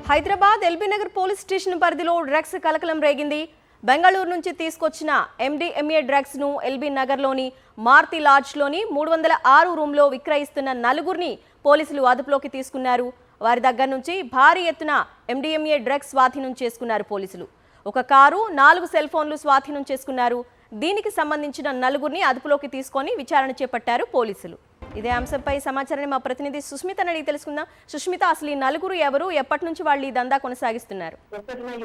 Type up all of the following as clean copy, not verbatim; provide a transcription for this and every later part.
Hyderabad LB Nagar police station పరిధిలో drugs కలకలం రేగింది. బెంగళూరు నుంచి తీసుకొచ్చిన MDMA డ్రగ్స్ ను ఎల్బీ నగర్లోని మారుతి లాడ్జ్లోని 306 రూమ్లో విక్రయిస్తున్న నలుగురిని పోలీసులు అదుపులోకి తీసుకున్నారు. వారి దగ్గర నుంచి భారీ ఎత్తున MDMA డ్రగ్స్ స్వాధీనం చేసుకున్నారు పోలీసులు. ఒక కారు, 4 సెల్ ఫోన్లు స్వాధీనం చేసుకున్నారు. దీనికి సంబంధించిన నలుగురిని అదుపులోకి తీసుకొని విచారణ చేపట్టారు పోలీసులు. ఇదే అంశంపై సమాచారాన్ని మా ప్రతినిధి సుష్మితని అడిగి తెలుసుకుందాం. సుష్మిత, అసలు ఈ నలుగురు ఎవరు, ఎప్పటి నుంచి వాళ్ళు ఈ దందా కొనసాగిస్తున్నారు?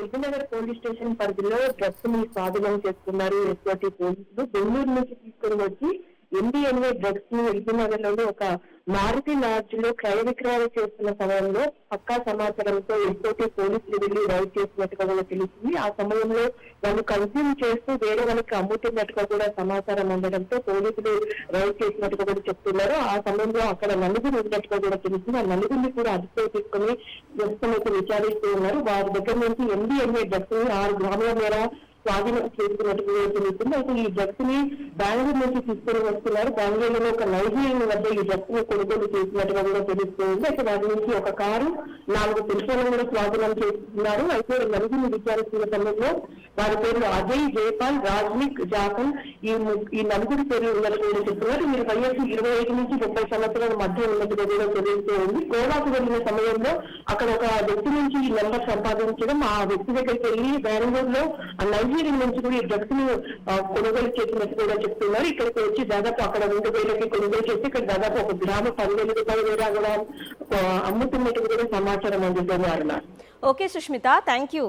ఎల్బీనగర్ పోలీస్ స్టేషన్ పరిధిలో డ్రగ్స్ ని స్వాధీనం చేసుకున్నారు ఎస్ఓటీ పోలీసులు. బెంగళూరు నుంచి తీసుకుని వచ్చి MDMA డ్రగ్స్ ని ఎల్బీనగర్ లోని ఒక మారుతి లాడ్జ్ లో క్రయ విక్రయాలు చేస్తున్న సమయంలో పక్కా సమాచారంతో ఎస్ఓటీ పోలీసులు వెళ్లి రైడ్ చేసినట్టుగా కూడా తెలిసింది. ఆ సమయంలో వాళ్ళు కన్స్యూమ్ చేస్తూ వేరే వాళ్ళకి అమ్ముతున్నట్టుగా కూడా సమాచారం అందడంతో పోలీసులు రైడ్ చేసినట్టుగా కూడా చెప్తున్నారు. ఆ సమయంలో అక్కడ నలుగురు ఉన్నట్టుగా కూడా తెలిసింది. ఆ నలుగురిని కూడా అదుపులో తీసుకుని ప్రస్తుతం విచారిస్తూ ఉన్నారు. వారి దగ్గర నుంచి MDMA డ్రగ్స్ ని 6 గ్రాముల మేర స్వాధీనం చేసుకున్నట్టుగా తెలుస్తుంది. అయితే ఈ డ్రగ్స్ ని బెంగళూరు నుంచి తీసుకుని వస్తున్నారు. బెంగళూరులో ఒక నైజీరియన్ వద్ద ఈ డ్రగ్స్ ని కొనుగోలు చేసినట్టుగా కూడా తెలుస్తుంది. అయితే వాటి నుంచి ఒక కారు, 4 సెల్ ఫోన్లు కూడా స్వాధీనం చేస్తున్నారు. అయితే నలుగురిని విచారిస్తున్న సమయంలో వారి పేర్లు అజయ్, జయపాల్, రాజ్నిక్, జాఫన్ ఈ నలుగురి పేర్లు ఉన్నట్టు కూడా చెప్తున్నారు. వీరి వయస్సు 25 నుంచి 30 సంవత్సరాల మధ్య ఉన్నట్టుగా కూడా తెలుస్తూ ఉంది. గోవాకు వెళ్ళిన సమయంలో అక్కడ ఒక వ్యక్తి నుంచి ఈ నెంబర్ సంపాదించడం, ఆ వ్యక్తి దగ్గరికి వెళ్ళి బెంగళూరులో నైజీరియా నుంచి కూడా ఈ డ్రగ్స్ ని కొనుగోలు చేసినట్టు కూడా చెప్తున్నారు. ఇక్కడికి వచ్చి దాదాపు అక్కడ 2,000కి కొనుగోలు చేసి ఇక్కడ దాదాపు 1 గ్రాము 10,000 రూపాయల మేర కూడా అమ్ముతున్నట్టు కూడా సమాచారం అందుతున్నారు. Okay Sushmita, thank you.